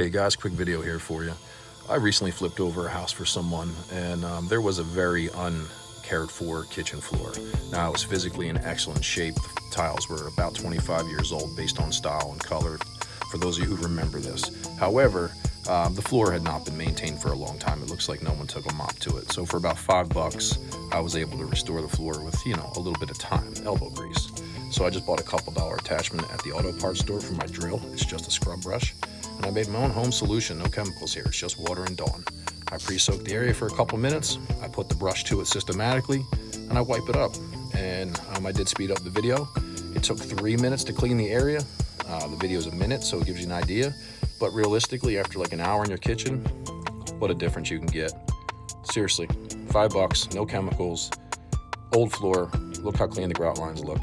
Hey guys, quick video here for you. I recently flipped over a house for someone, and there was a very uncared for kitchen floor. Now, it was physically in excellent shape. The tiles were about 25 years old based on style and color, for those of you who remember this. However, the floor had not been maintained for a long time. It looks like no one took a mop to it. So for about $5, I was able to restore the floor with, a little bit of time, elbow grease. So I just bought a couple dollar attachment at the auto parts store for my drill. It's just a scrub brush. And I made my own home solution, no chemicals here, it's just water and Dawn. I pre-soaked the area for a couple minutes, I put the brush to it systematically, and I wipe it up. And I did speed up the video. It took 3 minutes to clean the area. The video is a minute, so it gives you an idea. But realistically, after like an hour in your kitchen, what a difference you can get. Seriously, $5, no chemicals, old floor, look how clean the grout lines look.